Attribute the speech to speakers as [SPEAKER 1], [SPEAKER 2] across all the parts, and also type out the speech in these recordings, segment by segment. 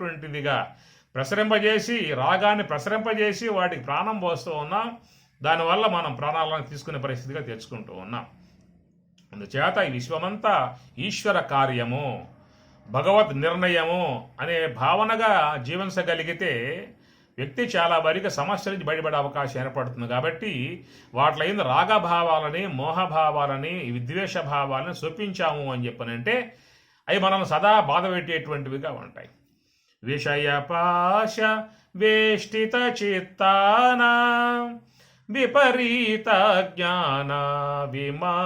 [SPEAKER 1] అనేటువంటిదిగా ప్రసరింపజేసి, రాగాన్ని ప్రసరింపజేసి వాటికి ప్రాణం పోస్తూ ఉన్నాం. దానివల్ల మనం ప్రాణాలను తీసుకునే పరిస్థితిగా తెచ్చుకుంటూ ఉన్నాం. అందుచేత ఈ విశ్వమంతా ఈశ్వర కార్యము, భగవత్ నిర్ణయము అనే భావనగా జీవించగలిగితే వ్యక్తి చాలా వరకు సమస్యల నుంచి బయటపడే అవకాశం ఏర్పడుతుంది. కాబట్టి వాటిలో అయిన రాగభావాలని, మోహభావాలని, విద్వేష భావాలని చూపించాము అని చెప్పనంటే అవి మనల్ని సదా బాధ పెట్టేటువంటివిగా ఉంటాయి. విషయపాశ వేష్టిత చిత్తానా విపరీత జ్ఞాన విమతానా.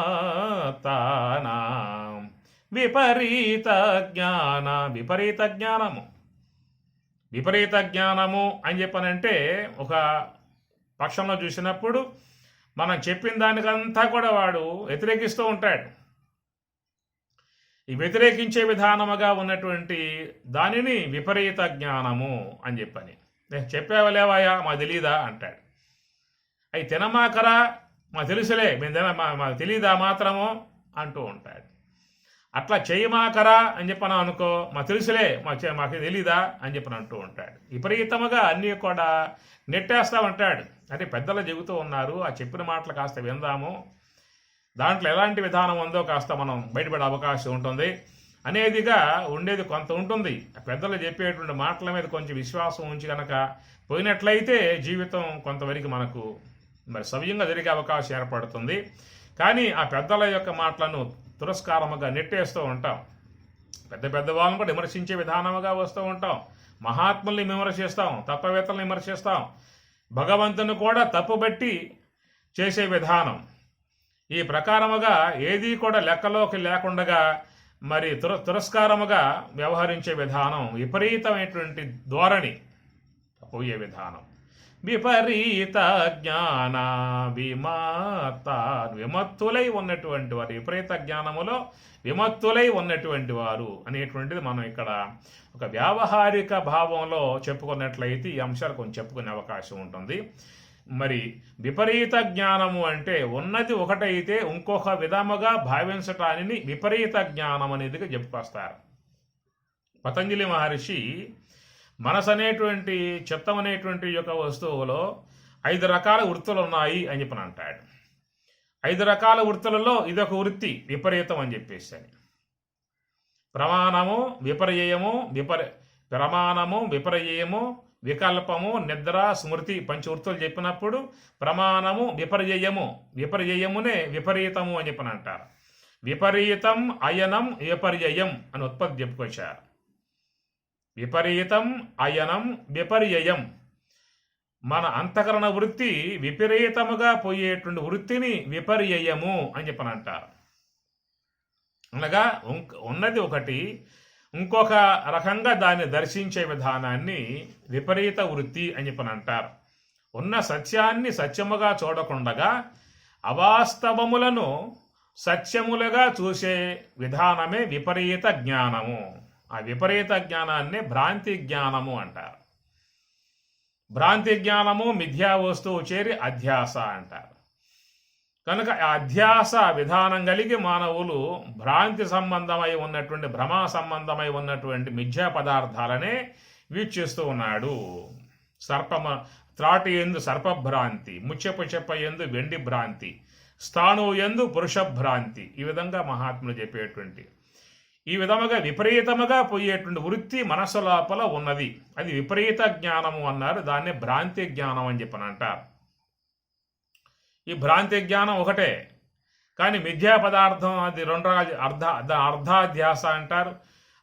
[SPEAKER 1] విపరీత జ్ఞానము అని చెప్పనంటే ఒక పక్షంలో చూసినప్పుడు మనం చెప్పిన దానికంతా కూడా వాడు వ్యతిరేకిస్తూ ఉంటాడు. ఈ వ్యతిరేకించే విధానముగా ఉన్నటువంటి దానిని విపరీత జ్ఞానము అని చెప్పని. చెప్పావా లేవాయా మా తెలీదా అంటాడు. అవి తినమాకరా మా తెలుసులే మా తెలీదా మాత్రము అంటూ ఉంటాడు. అట్లా చేయమాకరా అని చెప్పను అనుకో, మా తెలుసులే మాకు తెలీదా అని చెప్పని అంటూ ఉంటాడు. విపరీతముగా అన్నీ కూడా నెట్టేస్తా ఉంటాడు. అంటే పెద్దలు చెబుతూ ఉన్నారు, ఆ చెప్పిన మాటలు కాస్త విందాము, దాంట్లో ఎలాంటి విధానం ఉందో కాస్త మనం బయటపడే అవకాశం ఉంటుంది అనేదిగా ఉండేది కొంత ఉంటుంది. పెద్దలు చెప్పేటువంటి మాటల మీద కొంచెం విశ్వాసం ఉంచి కనుక పోయినట్లయితే జీవితం కొంతవరకు మనకు మరి సవ్యంగా జరిగే అవకాశం ఏర్పడుతుంది. కానీ ఆ పెద్దల యొక్క మాటలను తిరస్కారముగా నెట్టేస్తూ ఉంటాం. పెద్ద వాళ్ళని కూడా విమర్శించే విధానముగా వస్తూ ఉంటాం. మహాత్ముల్ని విమర్శిస్తాం, తత్వవేత్తలను విమర్శిస్తాం, భగవంతుని కూడా తప్పుబట్టి చేసే విధానం. ఈ ప్రకారముగా ఏదీ కూడా లెక్కలోకి లేకుండగా మరి తిరస్కారముగా వ్యవహరించే విధానం, విపరీతమైనటువంటి ధోరణి పోయే విధానం. విపరీత జ్ఞాన విమత్తులై ఉన్నటువంటి వారు, విపరీత జ్ఞానములో విమత్తులై ఉన్నటువంటి వారు అనేటువంటిది మనం ఇక్కడ ఒక వ్యావహారిక భావంలో చెప్పుకున్నట్లయితే ఈ అంశాలు కొంచెం చెప్పుకునే అవకాశం ఉంటుంది. మరి విపరీత జ్ఞానము అంటే ఉన్నది ఒకటైతే ఇంకొక విధముగా భావించటాన్ని విపరీత జ్ఞానం అనేదిగా చెప్పుకొస్తారు. పతంజలి మహర్షి మనసు అనేటువంటి చిత్తం అనేటువంటి యొక్క వస్తువులో 5 రకాల వృత్తులు ఉన్నాయి అని చెప్పని అంటాడు. 5 రకాల వృత్తులలో ఇదొక వృత్తి విపరీతం అని చెప్పేసి అని. ప్రమాణము, విపర్యయము, వికల్పము, నిద్ర, స్మృతి పంచవృత్తులు చెప్పినప్పుడు ప్రమాణము, విపర్యయమునే విపరీతము అని చెప్పని అంటారు. విపరీతం, అయనం, విపర్యయం అని ఉత్పత్తి చెప్పుకొచ్చారు. విపరీతం, అయనం, విపర్యయం. మన అంతఃకరణ వృత్తి విపరీతముగా పోయేటువంటి వృత్తిని విపర్యయము అని చెప్పని అంటారు. అనగా ఉన్నది ఒకటి ఇంకొక రకంగా దాన్ని దర్శించే విధానాన్ని విపరీత వృత్తి అని చెప్పని అంటారు. ఉన్న సత్యాన్ని సత్యముగా చూడకుండగా అవాస్తవములను సత్యములుగా చూసే విధానమే విపరీత జ్ఞానము. ఆ విపరీత జ్ఞానాన్ని భ్రాంతి జ్ఞానము అంటారు. భ్రాంతి జ్ఞానము మిథ్యా వస్తువు చేరి అధ్యాస అంటారు. కనుక ఆ అధ్యాస విధానం కలిగి మానవులు భ్రాంతి సంబంధమై ఉన్నటువంటి, భ్రమా సంబంధమై ఉన్నటువంటి మిథ్యా పదార్థాలనే వీక్షిస్తూ ఉన్నాడు. త్రాటి ఎందు సర్పభ్రాంతి, ముచ్చెపు చెప్ప ఎందు వెండి భ్రాంతి, స్థాణువు ఎందు పురుష భ్రాంతి. ఈ విధంగా మహాత్ములు చెప్పేటువంటి ఈ విధముగా విపరీతముగా పోయేటువంటి వృత్తి మనస్సు లోపల ఉన్నది. అది విపరీత జ్ఞానము అన్నారు. దాన్ని భ్రాంతి జ్ఞానం అని చెప్పని అంటారు. ఈ భ్రాంతి జ్ఞానం ఒకటే, కానీ మిథ్యా పదార్థం అది 2 అర్ధాధ్యాస అంటారు.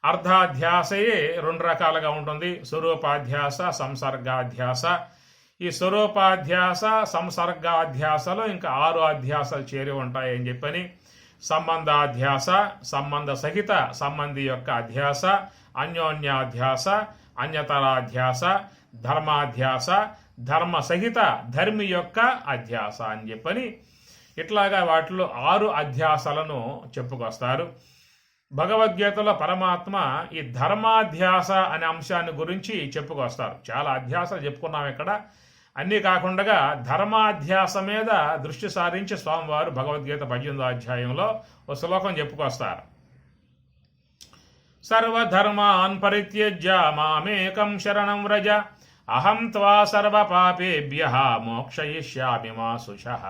[SPEAKER 1] అర్ధాధ్యాసయే 2 రకాలుగా ఉంటుంది. స్వరూపాధ్యాస, సంసర్గాధ్యాస. ఈ స్వరూపాధ్యాస, సంసర్గాధ్యాసలో ఇంకా 6 అధ్యాసాలు చేరి ఉంటాయని చెప్పని సంబంధాధ్యాస, సంబంధ సహిత సంబంధి యొక్క అధ్యాస, అన్యోన్యాధ్యాస, అన్యతరాధ్యాస, ధర్మాధ్యాస, ధర్మ సహిత ధర్మి యొక్క అధ్యాస అని చెప్పని ఇట్లాగా వాటిలో 6 అధ్యాసాలను చెప్పుకొస్తారు. భగవద్గీతలో పరమాత్మ ఈ ధర్మాధ్యాస అనే అంశాన్ని గురించి చెప్పుకొస్తారు. చాలా అధ్యాసాలు చెప్పుకున్నాం ఇక్కడ. అన్నీ కాకుండా ధర్మాధ్యాస మీద దృష్టి సారించి స్వామివారు భగవద్గీత 18వ అధ్యాయంలో ఒక శ్లోకం చెప్పుకొస్తారు. సర్వధర్మాన్ పరిత్యజ్య మామేకం శరణం వ్రజ అహం త్వా సర్వపాపేభ్యః మోక్షయిష్యామి మా శుచః.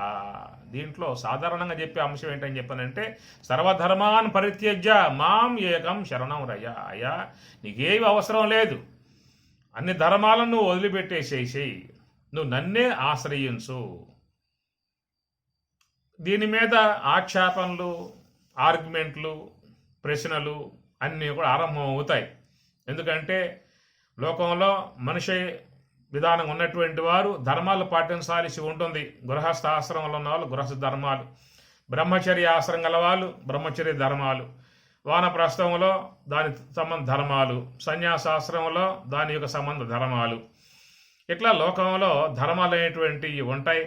[SPEAKER 1] దీంట్లో సాధారణంగా చెప్పే అంశం ఏంటని చెప్పానంటే, సర్వధర్మాన్ పరిత్యజ్య మాం ఏకం శరణం వ్రజ. అయ్యా, నీకేమి అవసరం లేదు, అన్ని ధర్మాలను నువ్వు వదిలిపెట్టేసేసేయి, నువ్వు నన్నే ఆశ్రయించు. దీని మీద ఆక్షేపణలు, ఆర్గ్యుమెంట్లు, ప్రశ్నలు అన్నీ కూడా ఆరంభం అవుతాయి. ఎందుకంటే లోకంలో మనిషి విధానం ఉన్నటువంటి వారు ధర్మాలు పాటించాల్సి ఉంటుంది. గృహస్థ ఆశ్రమంలో ఉన్న వాళ్ళు గృహస్థ ధర్మాలు, బ్రహ్మచర్య ఆశ్రమం గల వాళ్ళు బ్రహ్మచర్య ధర్మాలు, వానప్రస్థంలో దాని సంబంధ ధర్మాలు, సన్యాసాశ్రమంలో దాని యొక్క సంబంధ ధర్మాలు, ఇట్లా లోకంలో ధర్మాలు అనేటువంటివి ఉంటాయి.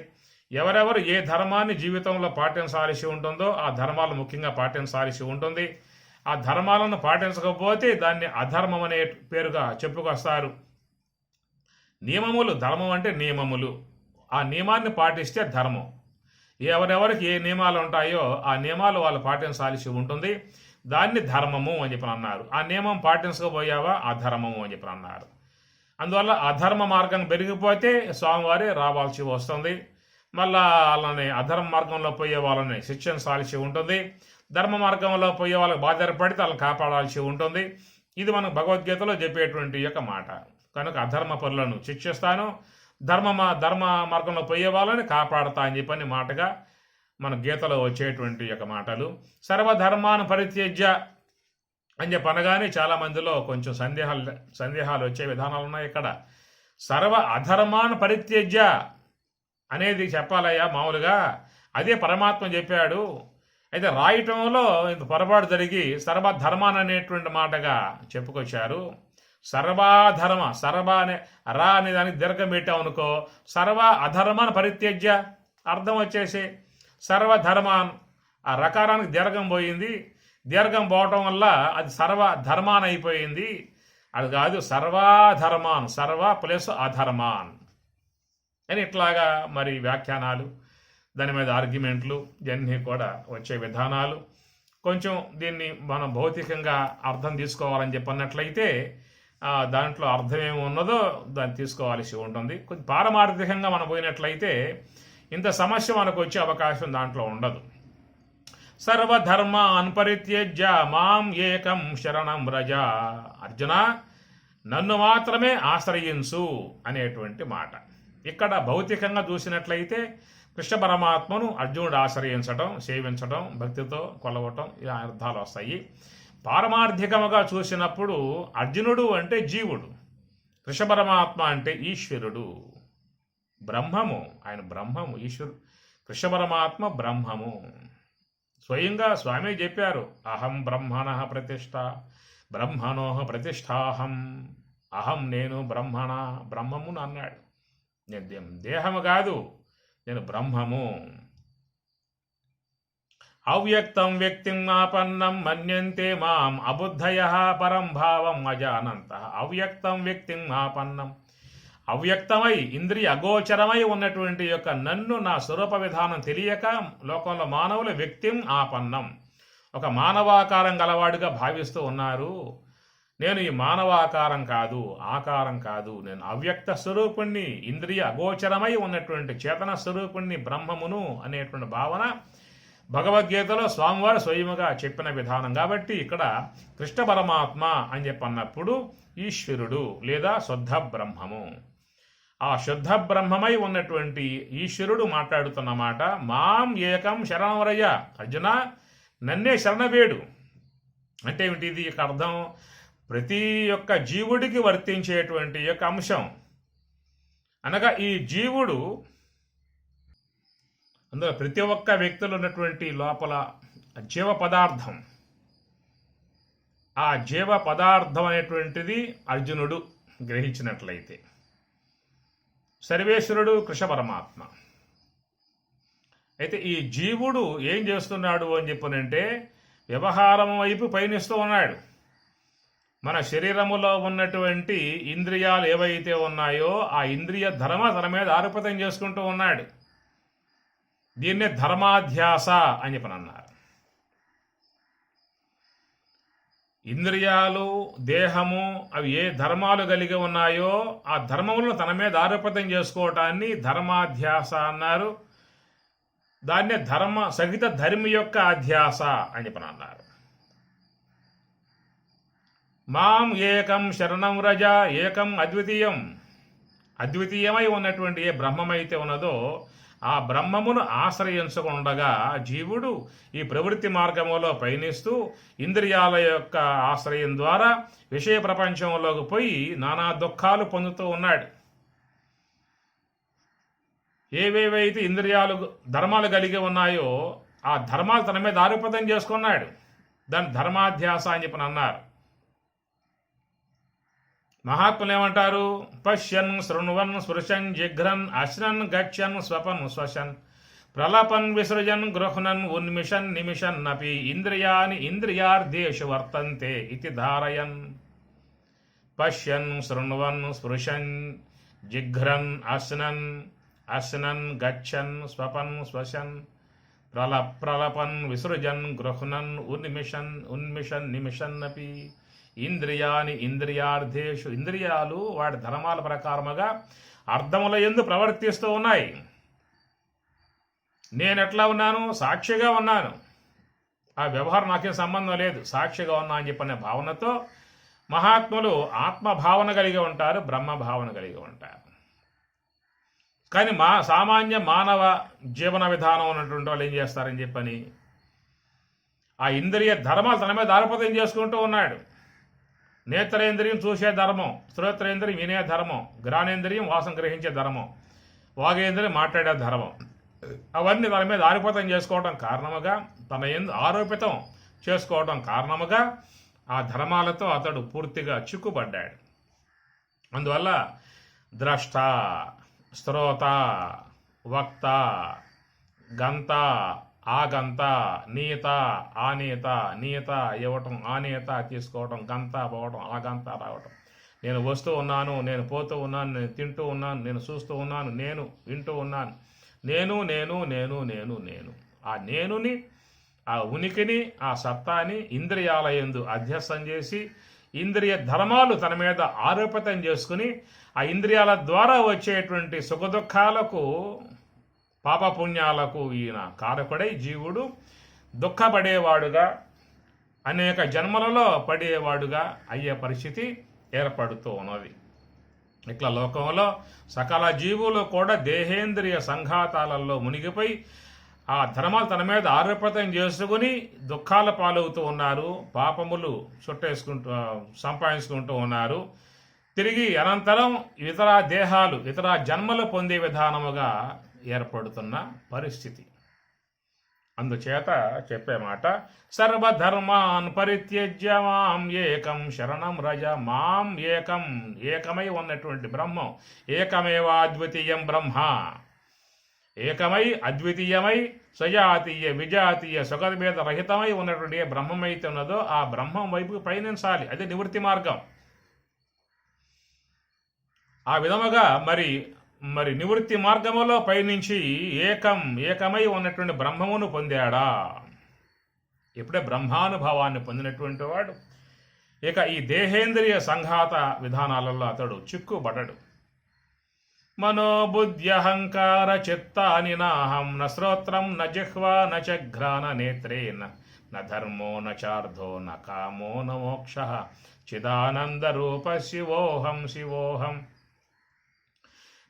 [SPEAKER 1] ఎవరెవరు ఏ ధర్మాన్ని జీవితంలో పాటించాల్సి ఉంటుందో ఆ ధర్మాలు ముఖ్యంగా పాటించాల్సి ఉంటుంది. ఆ ధర్మాలను పాటించకపోతే దాన్ని అధర్మం అనే పేరుగా చెప్పుకొస్తారు. నియమములు, ధర్మం అంటే నియమములు, ఆ నియమాన్ని పాటిస్తే ధర్మం. ఎవరెవరికి ఏ నియమాలు ఉంటాయో ఆ నియమాలు వాళ్ళు పాటించాల్సి ఉంటుంది. దాన్ని ధర్మము అని చెప్పి అన్నారు. ఆ నియమం పాటించకపోయావా అధర్మము అని చెప్పి అన్నారు. అందువల్ల అధర్మ మార్గం పెరిగిపోతే స్వామివారి రావాల్సి వస్తుంది. మళ్ళా వాళ్ళని అధర్మ మార్గంలో పోయే వాళ్ళని శిక్షించాల్సి ఉంటుంది. ధర్మ మార్గంలో పోయే వాళ్ళకి బాధ్యత పడితే వాళ్ళని కాపాడాల్సి ఉంటుంది. ఇది మనం భగవద్గీతలో చెప్పేటువంటి యొక్క మాట. కనుక అధర్మ పనులను శిక్షిస్తాను, ధర్మ మార్గంలో పోయే వాళ్ళని కాపాడతా అని చెప్పని మాటగా మన గీతలో వచ్చేటువంటి యొక్క మాటలు. సర్వధర్మాన్ని పరిత్యజ్య అని చెప్పి అనగానే చాలా మందిలో కొంచెం సందేహాలు వచ్చే విధానాలు ఉన్నాయి. ఇక్కడ సర్వ అధర్మాన్ని పరిత్యజ్య అనేది చెప్పాలయ్యా మామూలుగా, అదే పరమాత్మ చెప్పాడు. అయితే రాయటంలో ఇంత పొరపాటు జరిగి సర్వధర్మాన్ అనేటువంటి మాటగా చెప్పుకొచ్చారు. సర్వాధర్మ, సర్వ అనే రా అనే దానికి దీర్ఘం పెట్టావు అనుకో, సర్వ అధర్మాన్ పరిత్యజ్య అర్థం వచ్చేసి సర్వధర్మాన్, ఆ రకారానికి దీర్ఘం పోయింది. దీర్ఘం పోవటం వల్ల అది సర్వధర్మాన్ అయిపోయింది. అది కాదు, సర్వాధర్మాన్, సర్వ ప్లస్ అధర్మాన్ అని ఇట్లాగా మరి వ్యాఖ్యానాలు, దాని మీద ఆర్గ్యుమెంట్లు ఇవన్నీ కూడా వచ్చే విధానాలు. కొంచెం దీన్ని మనం భౌతికంగా అర్థం తీసుకోవాలని చెప్పన్నట్లయితే దాంట్లో అర్థం ఏమి ఉన్నదో దాన్ని తీసుకోవాల్సి ఉంటుంది. కొంచెం పారమార్థికంగా మనం పోయినట్లయితే ఇంత సమస్య మనకు వచ్చే అవకాశం దాంట్లో ఉండదు. సర్వధర్మాన్ పరిత్యజ్య మాం ఏకం శరణం వ్రజ. అర్జున, నన్ను మాత్రమే ఆశ్రయించు అనేటువంటి మాట. ఇక్కడ భౌతికంగా చూసినట్లయితే కృష్ణ పరమాత్మను అర్జునుడు ఆశ్రయించడం, సేవించడం, భక్తితో కొలవటం, ఇలా అర్థాలు వస్తాయి. పారమార్థికముగా చూసినప్పుడు అర్జునుడు అంటే జీవుడు, కృష్ణ పరమాత్మ అంటే ఈశ్వరుడు, బ్రహ్మము. ఆయన బ్రహ్మము, ఈశ్వరుడు. కృష్ణ పరమాత్మ బ్రహ్మము. స్వయంగా స్వామి చెప్పారు, అహం బ్రహ్మణ ప్రతిష్ఠ, బ్రహ్మణోహ ప్రతిష్టాహం. అహం నేను బ్రహ్మమును అన్నాడు. నేను దేహము కాదు, నేను బ్రహ్మము. అవ్యక్తం వ్యక్తిం ఆపన్నం మన్యంతే మాం అబుద్ధయః పరం భావం అజానంతః. అవ్యక్తం వ్యక్తిం ఆపన్నం, అవ్యక్తమై ఇంద్రియ అగోచరమై ఉన్నటువంటి యొక్క నన్ను, నా స్వరూప విధానం తెలియక లోకంలో మానవుల వ్యక్తిం ఆపన్నం, ఒక మానవాకారం గలవాడుగా భావిస్తూ ఉన్నారు. నేను ఈ మానవాకారం కాదు, ఆకారం కాదు, నేను అవ్యక్త స్వరూపుణ్ణి, ఇంద్రియ అగోచరమై ఉన్నటువంటి చేతన స్వరూపుణ్ణి, బ్రహ్మమును అనేటువంటి భావన భగవద్గీతలో స్వామివారు స్వయముగా చెప్పిన విధానం. కాబట్టి ఇక్కడ కృష్ణ పరమాత్మ అని చెప్పన్నప్పుడు ఈశ్వరుడు లేదా శుద్ధ బ్రహ్మము, ఆ శుద్ధ బ్రహ్మమై ఉన్నటువంటి ఈశ్వరుడు మాట్లాడుతున్న మాట, మాం ఏకం శరణవరయ్య. అర్జున, నన్నే శరణవేడు అంటే ఏమిటి? ఇది యొక్క అర్థం ప్రతి ఒక్క జీవుడికి వర్తించేటువంటి యొక్క అంశం. అనగా ఈ జీవుడు, అందులో ప్రతి ఒక్క వ్యక్తిలో ఉన్నటువంటి లోపల జీవ పదార్థం, ఆ జీవ పదార్థం అనేటువంటిది అర్జునుడు గ్రహించినట్లయితే, సర్వేశ్వరుడు కృష్ణ పరమాత్మ. అయితే ఈ జీవుడు ఏం చేస్తున్నాడు అని చెప్పనంటే వ్యవహారం వైపు పయనిస్తూ ఉన్నాడు. మన శరీరములో ఉన్నటువంటి ఇంద్రియాలు ఏవైతే ఉన్నాయో ఆ ఇంద్రియ ధర్మ తన మీద ఆరోపితం చేసుకుంటూ ఉన్నాడు. దీన్నే ధర్మాధ్యాస అని చెప్పని అన్నారు. ఇంద్రియాలు, దేహము అవి ఏ ధర్మాలు కలిగి ఉన్నాయో ఆ ధర్మములను తన మీద ఆరోపితం చేసుకోవటాన్ని ధర్మాధ్యాస అన్నారు. దాన్నే ధర్మ సహిత ధర్మి యొక్క అధ్యాస అని చెప్పని అన్నారు. మాం ఏకం శరణం రజ, ఏకం అద్వితీయం. అద్వితీయమై ఉన్నటువంటి ఏ బ్రహ్మమైతే ఉన్నదో ఆ బ్రహ్మమును ఆశ్రయించకుండగా జీవుడు ఈ ప్రవృత్తి మార్గములో పయనిస్తూ ఇంద్రియాల యొక్క ఆశ్రయం ద్వారా విషయ ప్రపంచంలోకి పోయి నానా దుఃఖాలు పొందుతూ ఉన్నాడు. ఏవేవైతే ఇంద్రియాలు ధర్మాలు కలిగి ఉన్నాయో ఆ ధర్మాలు తన మీద ఆరోపితం చేసుకున్నాడు. దాన్ని ధర్మాధ్యాస అని చెప్పని అన్నారు. మహాత్ములు ఏమంటారు? పశ్యన్ శృణ్వన్ స్పృశన్ జిఘ్రన్ అశ్నన్ గచ్చన్ స్వపన్ శ్వసన్ ప్రలపన్ విసృజన్ గృహ్ణన్ ఉన్మిషన్ నిమిషన్ నపి ఇంద్రియాని ఇంద్రియార్థేషు వర్తంతే ఇతి ధారయన్. పశ్యన్ శృణ్వన్ స్పృశన్ జిఘ్రన్ అశ్నన్ గచ్చన్ స్వపన్ శ్వసన్ ప్రలపన్ విసృజన్ గృహ్ణన్ ఉన్మిషన్ నిమిషన్ నపి ఇంద్రియాని ఇంద్రియార్థేషు. ఇంద్రియాలు వాటి ధర్మాల ప్రకారముగా అర్థముల యందు ప్రవర్తిస్తూ ఉన్నాయి. నేనెట్లా ఉన్నాను? సాక్షిగా ఉన్నాను. ఆ వ్యవహారం నాకేం సంబంధం లేదు, సాక్షిగా ఉన్నా అని చెప్పనే భావనతో మహాత్ములు ఆత్మభావన కలిగి ఉంటారు, బ్రహ్మభావన కలిగి ఉంటారు. కానీ సామాన్య మానవ జీవన విధానం ఉన్నటువంటి వాళ్ళు ఏం చేస్తారని చెప్పని ఆ ఇంద్రియ ధర్మాలు తన మీద ఆరోపితం చేసుకుంటూ ఉన్నాడు. నేత్రేంద్రియం చూసే ధర్మం, శ్రోత్రేంద్రియం వినే ధర్మం, గ్రాణేంద్రియం వాసన గ్రహించే ధర్మం, వాగేంద్రియం మాట్లాడే ధర్మం, అవన్నీ తన మీద ఆరోపితం చేసుకోవడం కారణముగా, తన ఆరోపితం చేసుకోవడం కారణముగా ఆ ధర్మాలతో అతడు పూర్తిగా చిక్కుబడ్డాడు. అందువల్ల ద్రష్ట, శ్రోత, వక్త, గంత, ఆగంత, నీత, ఆనీత, నీత ఇవ్వటం, ఆనీత తీసుకోవటం, గంత పోవటం, ఆగంత రావటం, నేను వస్తూ ఉన్నాను, నేను పోతూ ఉన్నాను, నేను తింటూ ఉన్నాను, నేను చూస్తూ ఉన్నాను, నేను వింటూ ఉన్నాను, నేను నేను నేను నేను నేను ఆ నేనుని, ఆ ఉనికిని, ఆ సత్తాని ఇంద్రియాల యందు అధ్యస్థం చేసి ఇంద్రియ ధర్మాలు తన మీద ఆరోపితం చేసుకుని ఆ ఇంద్రియాల ద్వారా వచ్చేటువంటి సుఖదుఖాలకు, పాపపుణ్యాలకు ఈయన కారకుడై జీవుడు దుఃఖపడేవాడుగా, అనేక జన్మలలో పడేవాడుగా అయ్యే పరిస్థితి ఏర్పడుతూ ఉన్నది. ఇట్లా లోకంలో సకల జీవులు కూడా దేహేంద్రియ సంఘాతాలలో మునిగిపోయి ఆ ధర్మాలు తన మీద ఆరోపితం చేసుకుని దుఃఖాల పాలవుతూ ఉన్నారు, పాపములు సంపాదించుకుంటూ ఉన్నారు. తిరిగి అనంతరం ఇతర దేహాలు, ఇతర జన్మలు పొందే విధానముగా ఏర్పడుతున్న పరిస్థితి. అందుచేత చెప్పే మాట, సర్వధర్మాన్ పరిత్యజ్య మాం ఏకం శరణం రజ. మాం ఏకం, ఏకమై ఉన్నటువంటి బ్రహ్మం, ఏకమేవా అద్వితీయం బ్రహ్మ, ఏకమై అద్వితీయమై సజాతీయ విజాతీయ సుఖభేద రహితమై ఉన్నటువంటి ఏ బ్రహ్మమైతే ఉన్నదో ఆ బ్రహ్మం వైపు పయనించాలి. అదే నివృత్తి మార్గం. ఆ విధముగా మరి నివృత్తి మార్గములో పయనించి ఏకమై ఉన్నటువంటి బ్రహ్మమును పొందాడా. ఇప్పుడే బ్రహ్మానుభవాన్ని పొందినటువంటి వాడు ఇక ఈ దేహేంద్రియ సంఘాత విధానాలలో అతడు చిక్కుబడడు. మనోబుద్ధ్యహంకార చిత్తాని నాహం న శ్రోత్రం న జిహ్వా న చఘ్రాన నేత్రే న ధర్మో న చార్థో న కామో న మోక్షః చిదానంద రూప శివోహం శివోహం.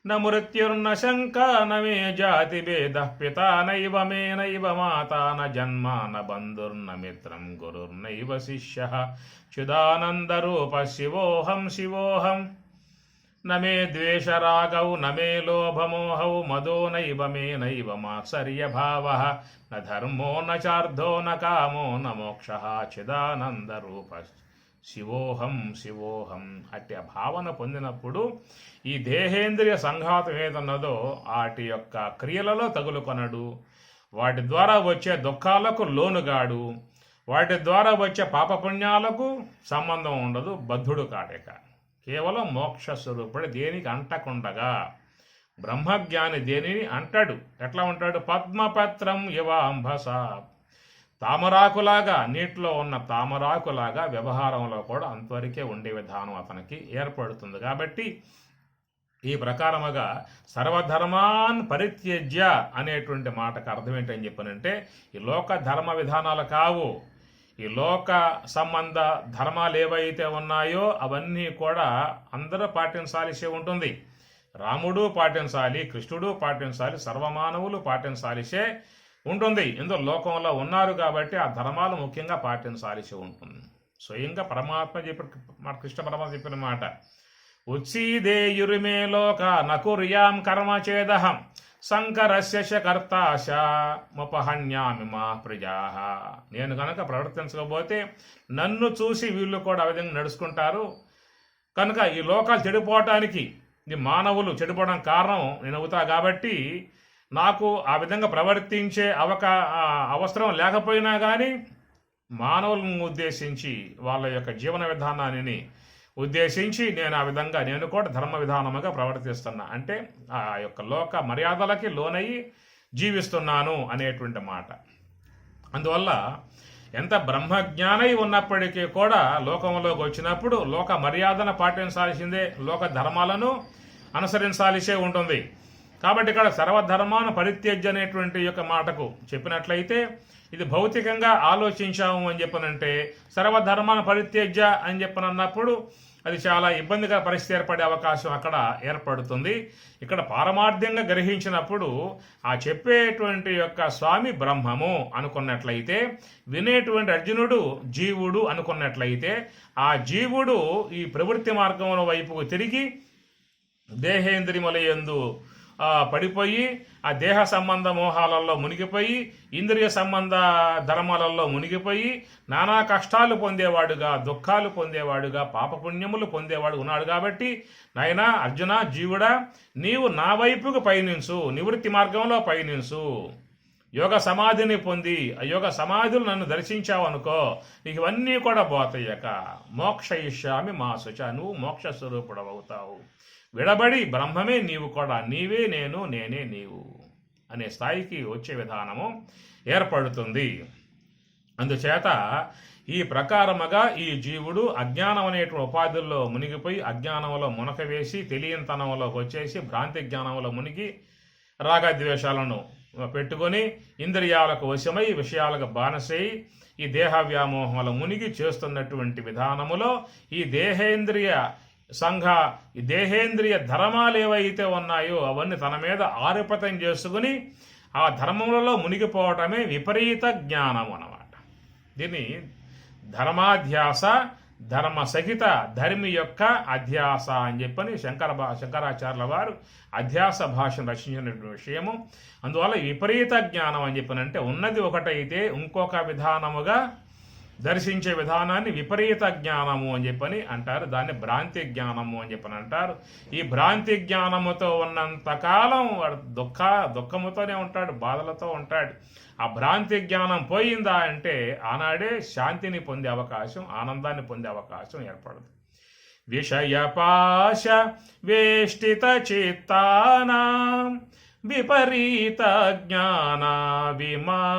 [SPEAKER 1] న మృత్యుర్న శంకా న మే జాతి భేదః పితా నైవ మే నైవ మాతా న జన్మ న బంధుర్న మిత్రం గురుర్నైవ శిష్యః చిదానంద రూప శివోహం శివోహం. న మే ద్వేషరాగౌ న మే లోభమోహౌ మదో నైవ మే నైవ మాత్సర్యభావః న ధర్మో న చార్థో న కామో న మోక్షః చిదానంద రూప శివోహం శివోహం. అట్టి భావన పొందినప్పుడు ఈ దేహేంద్రియ సంఘాతం ఏదన్నదో వాటి యొక్క క్రియలలో తగులుకొనడు, వాటి ద్వారా వచ్చే దుఃఖాలకు లోనుగాడు, వాటి ద్వారా వచ్చే పాపపుణ్యాలకు సంబంధం ఉండదు, బద్ధుడు కాడేక. కేవలం మోక్ష స్వరూపుడు, దేనికి అంటకుండగా. బ్రహ్మజ్ఞాని దేనిని అంటాడు, ఎట్లా ఉంటాడు? పద్మపత్రం ఇవ అంబస, తామరాకులాగా, నీటిలో ఉన్న తామరాకులాగా వ్యవహారంలో కూడా అంతవరకే ఉండే విధానం అతనికి ఏర్పడుతుంది. కాబట్టి ఈ ప్రకారముగా సర్వధర్మాన్ పరిత్యజ్య అనేటువంటి మాటకు అర్థం ఏంటని చెప్పనంటే, ఈ లోక ధర్మ విధానాలు కావు, ఈ లోక సంబంధ ధర్మాలు ఏవైతే ఉన్నాయో అవన్నీ కూడా అందరూ పాటించాల్సి ఉంటుంది. రాముడు పాటించాలి, కృష్ణుడు పాటించాలి, సర్వమానవులు పాటించాల్సే ఉంటుంది. ఇందులో లోకంలో ఉన్నారు కాబట్టి ఆ ధర్మాలు ముఖ్యంగా పాటించాల్సి ఉంటుంది. స్వయంగా పరమాత్మ మన కృష్ణ పరమాత్మ చెప్పిన మాట, ఉత్సీదేయురిమే లోక నకుర్యాం కర్మ చేదహం శంకరస్య కర్తాశ ముపహన్యామి మా ప్రజా. నేను కనుక ప్రవర్తించకపోతే నన్ను చూసి వీళ్ళు కూడా ఆ విధంగా నడుచుకుంటారు. కనుక ఈ లోకాలు చెడిపోవటానికి, ఈ మానవులు చెడిపోవడం కారణం నేను అవుతా కాబట్టి నాకు ఆ విధంగా ప్రవర్తించే అవసరం లేకపోయినా కానీ మానవులను ఉద్దేశించి వాళ్ళ యొక్క జీవన విధానాన్ని ఉద్దేశించి నేను ఆ విధంగా నేను కూడా ధర్మ విధానముగా ప్రవర్తిస్తున్నా, అంటే ఆ యొక్క లోక మర్యాదలకి లోనయ్యి జీవిస్తున్నాను అనేటువంటి మాట. అందువల్ల ఎంత బ్రహ్మజ్ఞానై ఉన్నప్పటికీ కూడా లోకంలోకి వచ్చినప్పుడు లోక మర్యాదను పాటించాల్సిందే, లోక ధర్మాలను అనుసరించాల్సే ఉంటుంది. కాబట్టి ఇక్కడ సర్వధర్మాను పరిత్యజ్య అనేటువంటి యొక్క మాటకు చెప్పినట్లయితే ఇది భౌతికంగా ఆలోచించాము అని చెప్పనంటే, సర్వధర్మాను పరిత్యజ్య అని చెప్పనన్నప్పుడు అది చాలా ఇబ్బందిగా పరిస్థితి ఏర్పడే అవకాశం అక్కడ ఏర్పడుతుంది. ఇక్కడ పారమార్థ్యంగా గ్రహించినప్పుడు ఆ చెప్పేటువంటి యొక్క స్వామి బ్రహ్మము అనుకున్నట్లయితే, వినేటువంటి అర్జునుడు జీవుడు అనుకున్నట్లయితే, ఆ జీవుడు ఈ ప్రవృత్తి మార్గముల వైపుకు తిరిగి దేహేంద్రియములయందు పడిపోయి ఆ దేహ సంబంధ మోహాలలో మునిగిపోయి ఇంద్రియ సంబంధ ధర్మాలలో మునిగిపోయి నానా కష్టాలు పొందేవాడుగా, దుఃఖాలు పొందేవాడుగా, పాపపుణ్యములు పొందేవాడు ఉన్నాడు. కాబట్టి నాయనా అర్జున, జీవుడా, నీవు నా వైపుకు పయనించు, నివృత్తి మార్గంలో పయనించు. యోగ సమాధిని పొంది ఆ యోగ సమాధులు నన్ను దర్శించావు అనుకో, నీకు ఇవన్నీ కూడా పోతాయక మోక్షయిష్యామి మా శుచ, నువ్వు మోక్ష స్వరూపుడవుతావు. విడబడి బ్రహ్మమే నీవు కూడా, నీవే నేను, నేనే నీవు అనే స్థాయికి వచ్చే విధానము ఏర్పడుతుంది. అందుచేత ఈ ప్రకారముగా ఈ జీవుడు అజ్ఞానం అనేటువంటి ఉపాధుల్లో మునిగిపోయి అజ్ఞానంలో మునకవేసి తెలియనితనంలోకి వచ్చేసి భ్రాంతి జ్ఞానంలో మునిగి రాగద్వేషాలను పెట్టుకొని ఇంద్రియాలకు వశమై విషయాలకు బానిసై ఈ దేహ వ్యామోహముల మునిగి చేస్తున్నటువంటి విధానములో ఈ దేహేంద్రియ ధర్మాలు ఏవైతే ఉన్నాయో అవన్నీ తన మీద ఆరోపితం చేసుకుని ఆ ధర్మములలో మునిగిపోవటమే విపరీత జ్ఞానం అన్నమాట. దీన్ని ధర్మాధ్యాస, ధర్మసహిత ధర్మి యొక్క అధ్యాస అని చెప్పని శంకరాచార్యుల వారు అధ్యాస భాషను రచించినటువంటి విషయము. అందువల్ల విపరీత జ్ఞానం అని చెప్పనంటే ఉన్నది ఒకటైతే ఇంకొక విధానముగా దర్శించే విధానాన్ని విపరీత జ్ఞానము అని చెప్పని అంటారు. దాన్ని భ్రాంతి జ్ఞానము అని చెప్పని అంటారు. ఈ భ్రాంతి జ్ఞానముతో ఉన్నంతకాలం వాడు దుఃఖముతోనే ఉంటాడు, బాధలతో ఉంటాడు. ఆ భ్రాంతి జ్ఞానం పోయిందా అంటే ఆనాడే శాంతిని పొందే అవకాశం, ఆనందాన్ని పొందే అవకాశం ఏర్పడదు. విషయపాశ వేష్టిత చిత్తానాం విపరీత జ్ఞాన విమతానాం.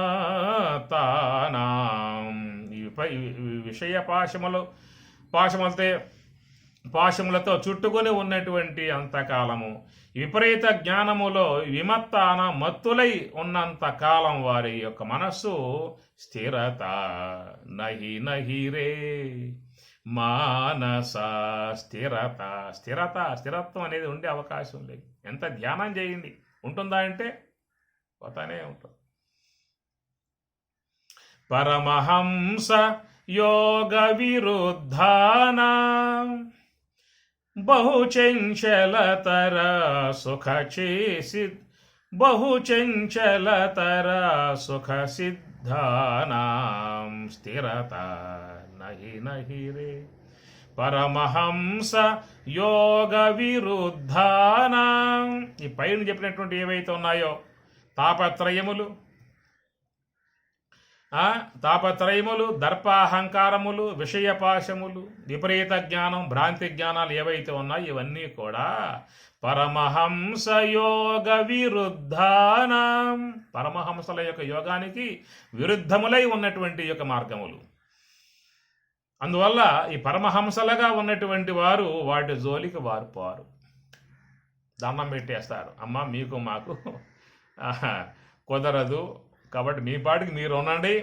[SPEAKER 1] విషయ పాశములతో చుట్టుకొని ఉన్నటువంటి అంతకాలము విపరీత జ్ఞానములో విమత్తాన మత్తులై ఉన్నంత కాలం వారి యొక్క మనస్సు స్థిరత నహి నహి రే మానస స్థిరత్వం అనేది ఉండే అవకాశం లేదు. ఎంత ధ్యానం చేయండి ఉంటుందా అంటే పోతానే ఉంటుంది. పరమహంస యోగ విరుద్ధానా బహుచంచలతర సుఖ సిద్ధానాం స్థిరత నహి నహి రే. పరమహంస యోగ విరుద్ధానాం, ఈ పైన చెప్పినటువంటి ఏవైతే ఉన్నాయో తాపత్రయములు, తాపత్రయములు, దర్పాహంకారములు, విషయపాశములు, విపరీత జ్ఞానం, భ్రాంతి జ్ఞానాలు ఏవైతే ఉన్నాయో ఇవన్నీ కూడా పరమహంస యోగ విరుద్ధానం, పరమహంసల యొక్క యోగానికి విరుద్ధములై ఉన్నటువంటి యొక్క మార్గములు. అందువల్ల ఈ పరమహంసలుగా ఉన్నటువంటి వారు వాటి జోలికి వారు పోరు, దండం పెట్టేస్తారు. అమ్మ మీకు మాకు కుదరదు, కాబట్టి మీ పాటికి మీరు ఉండండి,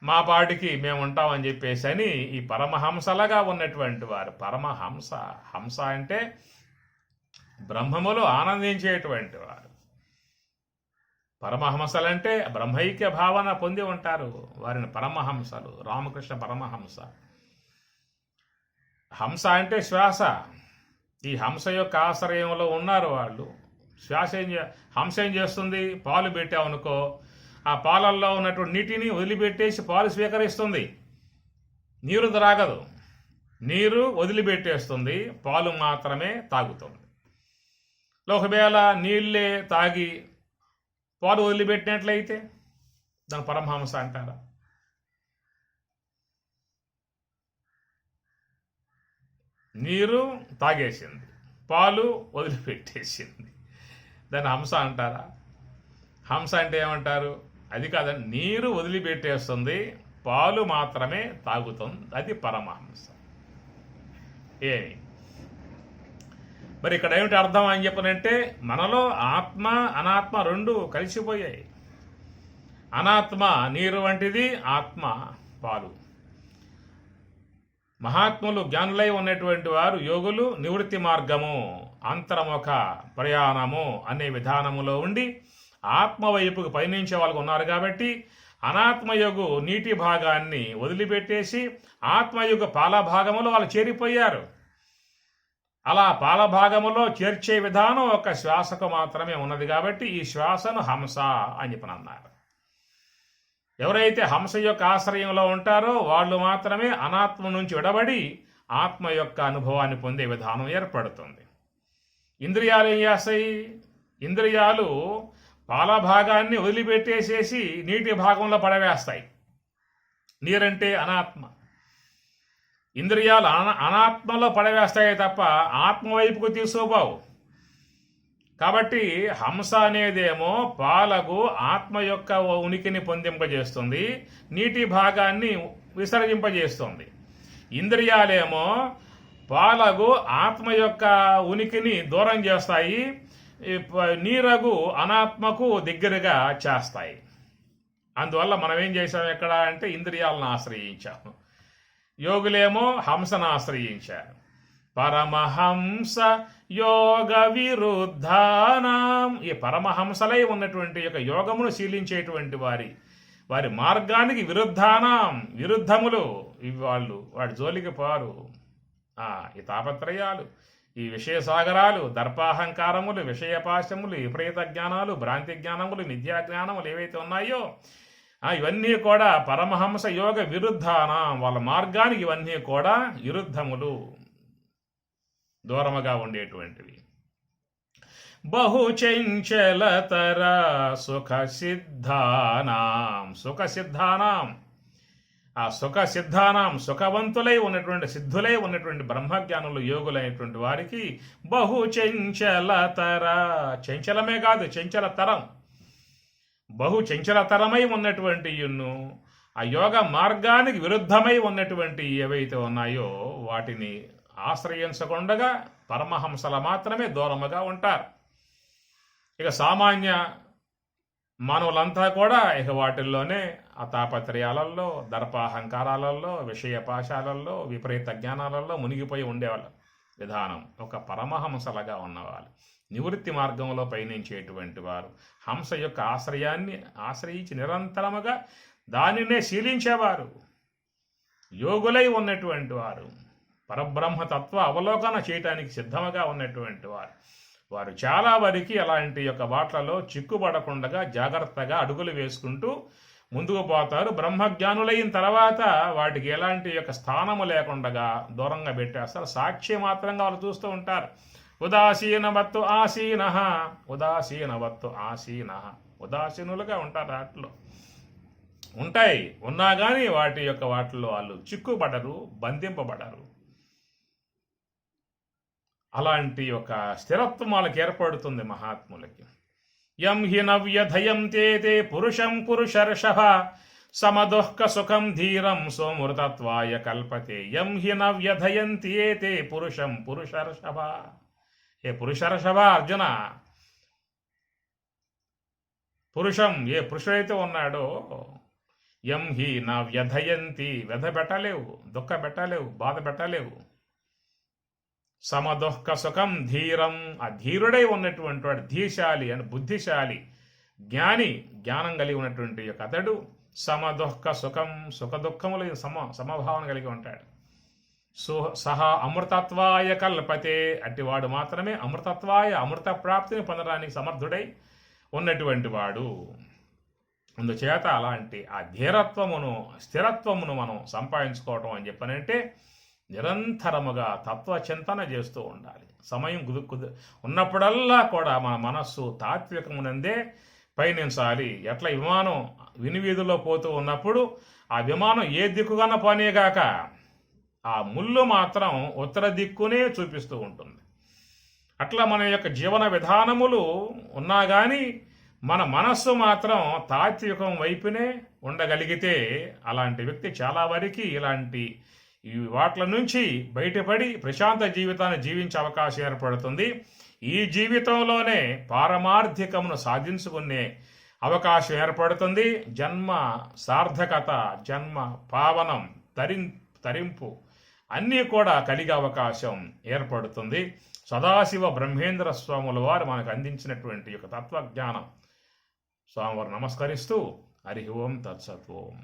[SPEAKER 1] మా పాటికి మేము ఉంటామని చెప్పేసి అని ఈ పరమహంసలుగా ఉన్నటువంటి వారు, పరమహంస, హంస అంటే బ్రహ్మములో ఆనందించేటువంటి వారు. పరమహంసలంటే బ్రహ్మైక్య భావన పొంది ఉంటారు, వారిని పరమహంసలు. రామకృష్ణ పరమహంస. హంస అంటే శ్వాస. ఈ హంస యొక్క ఆశ్రయంలో ఉన్నారు వాళ్ళు. శ్వాస హంస ఏం చేస్తుంది? పాలు పెట్టామనుకో, ఆ పాలల్లో ఉన్నటువంటి నీటిని వదిలిపెట్టేసి పాలు స్వీకరిస్తుంది, నీరు త్రాగదు. నీరు వదిలిపెట్టేస్తుంది, పాలు మాత్రమే తాగుతుంది. ఒకవేళ నీళ్ళే తాగి పాలు వదిలిపెట్టినట్లయితే దాని పరమహంస అంటారా? నీరు తాగేసింది, పాలు వదిలిపెట్టేసింది, దాన్ని హంస అంటారా? హంస అంటే ఏమంటారు? అది కాదండి, నీరు వదిలిపెట్టేస్తుంది, పాలు మాత్రమే తాగుతుంది, అది పరమహంస. ఏమి మరి ఇక్కడ ఏమిటి అర్థం అని చెప్పనంటే, మనలో ఆత్మ అనాత్మ రెండు కలిసిపోయాయి. అనాత్మ నీరు వంటిది, ఆత్మ పాలు. మహాత్ములు, జ్ఞానులై ఉన్నటువంటి వారు, యోగులు నివృత్తి మార్గము, అంతర్ముఖ ప్రయాణము అనే విధానములో ఉండి ఆత్మ వైపుకు పయనించే వాళ్ళు ఉన్నారు. కాబట్టి అనాత్మయుగు నీటి భాగాన్ని వదిలిపెట్టేసి ఆత్మయుగ పాల భాగములో వాళ్ళు చేరిపోయారు. అలా పాల భాగములో చేర్చే విధానం ఒక శ్వాసకు మాత్రమే ఉన్నది. కాబట్టి ఈ శ్వాసను హంస అని చెప్పి అన్నారు. ఎవరైతే హంస యొక్క ఆశ్రయంలో ఉంటారో వాళ్ళు మాత్రమే అనాత్మ నుంచి విడబడి ఆత్మ యొక్క అనుభవాన్ని పొందే విధానం ఏర్పడుతుంది. ఇంద్రియాలు ఏం చేస్తాయి? ఇంద్రియాలు పాల భాగాన్ని వదిలిపెట్టేసేసి నీటి భాగంలో పడవేస్తాయి. నీరంటే అనాత్మ. ఇంద్రియాలు అనాత్మలో పడవేస్తాయి తప్ప ఆత్మ వైపుకు తీసుకుపోవు. కాబట్టి హంస అనేదేమో పాలకు ఆత్మ యొక్క ఉనికిని పొందింపజేస్తుంది, నీటి భాగాన్ని విసర్జింపజేస్తుంది. ఇంద్రియాలేమో పాలకు ఆత్మ యొక్క ఉనికిని దూరం చేస్తాయి, నీరగు అనాత్మకు దగ్గరగా చేస్తాయి. అందువల్ల మనం ఏం చేసాం ఎక్కడ అంటే ఇంద్రియాలను ఆశ్రయించాము. యోగులేమో హంసను ఆశ్రయించారు. పరమహంస యోగ విరుద్ధానం, ఈ పరమహంసలై ఉన్నటువంటి యొక్క యోగమును శీలించేటువంటి వారి మార్గానికి విరుద్ధానం, విరుద్ధములు ఇవి. వాడి జోలికి పారు. ఈ తాపత్రయాలు, ఈ విషయ సాగరాలు, దర్పాహంకారములు, విషయపాశములు, విపరీత జ్ఞానాలు, భ్రాంతి జ్ఞానములు, మిథ్యా జ్ఞానములు ఏవైతే ఉన్నాయో ఇవన్నీ కూడా పరమహంస యోగ విరుద్ధానం, వాళ్ళ మార్గానికి ఇవన్నీ కూడా విరుద్ధములు, దూరముగా ఉండేటువంటివి. బహుచంచలతర సుఖ సిద్ధానాం, సుఖ సిద్ధానాం, ఆ సుఖ సిద్ధానాం సుఖవంతులై ఉన్నటువంటి సిద్ధులై ఉన్నటువంటి బ్రహ్మజ్ఞానులు, యోగులైనటువంటి వారికి బహుచంచలతర, చంచలమే కాదు చంచలతరం, బహు చంచలతరమై ఉన్నటువంటి ఆ యోగ మార్గానికి విరుద్ధమై ఉన్నటువంటి ఏవైతే ఉన్నాయో వాటిని ఆశ్రయించకుండగా పరమహంసల మాత్రమే దూరముగా ఉంటారు. ఇక సామాన్య మానవులంతా కూడా ఇక వాటిల్లోనే ఆ తాపత్రయాలలో, దర్పాహంకారాలలో, విషయపాశాలలో, విపరీత జ్ఞానాలలో మునిగిపోయి ఉండేవాళ్ళ విధానం. ఒక పరమహంసలుగా ఉన్నవాళ్ళు, నివృత్తి మార్గంలో పయనించేటువంటి వారు, హంస యొక్క ఆశ్రయాన్ని ఆశ్రయించి నిరంతరముగా దానినే శీలించేవారు, యోగులై ఉన్నటువంటి వారు, పరబ్రహ్మతత్వ అవలోకన చేయటానికి సిద్ధముగా ఉన్నటువంటి వారు చాలా వరకు అలాంటి యొక్క వాట్లలో చిక్కుబడకుండా జాగ్రత్తగా అడుగులు వేసుకుంటూ ముందుకు పోతారు. బ్రహ్మజ్ఞానులైన తర్వాత వాటికి ఎలాంటి యొక్క స్థానము లేకుండా దూరంగా పెట్టేస్తారు. సాక్షి మాత్రంగా వాళ్ళు చూస్తూ ఉంటారు. ఉదాసీనవత్తు ఆసీన, ఉదాసీనవత్తు ఆసీన, ఉదాసీనులుగా ఉంటారు. అట్లో ఉంటాయి, ఉన్నా కానీ వాటిలో వాళ్ళు చిక్కుబడరు, బంధింపబడరు. అలాంటి ఒక స్థిరత్వం వాళ్ళకి ఏర్పడుతుంది మహాత్ములకి. యం హి నవ్యధయంతే తే పురుషం పురుషర్షభ సమదుఃఖ సుఖం ధీరం సోమృతత్వాయ కల్పతే. యం హి నవ్యధయంతి తే పురుషం పురుషర్షభ. ఏ పురుషర్షభ అర్జున, పురుషం ఏ పురుషుడైతే ఉన్నాడో, యం హి నా వ్యధయంతి, వ్యధ పెట్టలేవు, దుఃఖ పెట్టలేవు, బాధ పెట్టలేవు. సమదుఃఖ సుఖం ధీరం, ఆ ధీరుడై ఉన్నటువంటి వాడు, ధీశాలి అని బుద్ధిశాలి, జ్ఞాని, జ్ఞానం కలిగి ఉన్నటువంటి యొక్క అతడు సమదుఃఖ సుఖం, సుఖ దుఃఖములు సమభావన కలిగి ఉంటాడు. సహా అమృతత్వాయ కల్పతే, అట్టివాడు మాత్రమే అమృతత్వాయ, అమృత ప్రాప్తిని పొందడానికి సమర్థుడై ఉన్నటువంటి వాడు. అందుచేత అలాంటి ఆ ధీరత్వమును, స్థిరత్వమును మనం సంపాదించుకోవటం అని చెప్పనంటే నిరంతరముగా తత్వచింతన చేస్తూ ఉండాలి. సమయం ఉన్నప్పుడల్లా కూడా మన మనస్సు తాత్వికమునందే పయనించాలి. ఎట్లా విమానం వినివీధిలో పోతూ ఉన్నప్పుడు ఆ విమానం ఏ దిక్కుగాన పోనీగాక ఆ ముళ్ళు మాత్రం ఉత్తర దిక్కునే చూపిస్తూ ఉంటుంది. అట్లా మన యొక్క జీవన విధానములు ఉన్నా కానీ మన మనస్సు మాత్రం తాత్వికం వైపునే ఉండగలిగితే అలాంటి వ్యక్తి చాలా వరకు ఇలాంటి వాట్ల నుంచి బయటపడి ప్రశాంత జీవితాన్ని జీవించే అవకాశం ఏర్పడుతుంది. ఈ జీవితంలోనే పారమార్థికమును సాధించుకునే అవకాశం ఏర్పడుతుంది. జన్మ సార్థకత, జన్మ పావనం, తరింపు అన్నీ కూడా కలిగే అవకాశం ఏర్పడుతుంది. సదాశివ బ్రహ్మేంద్ర స్వాముల వారు మనకు అందించినటువంటి యొక్క తత్వజ్ఞానం స్వామివారు నమస్కరిస్తూ హరి ఓం తత్సత్ ఓం.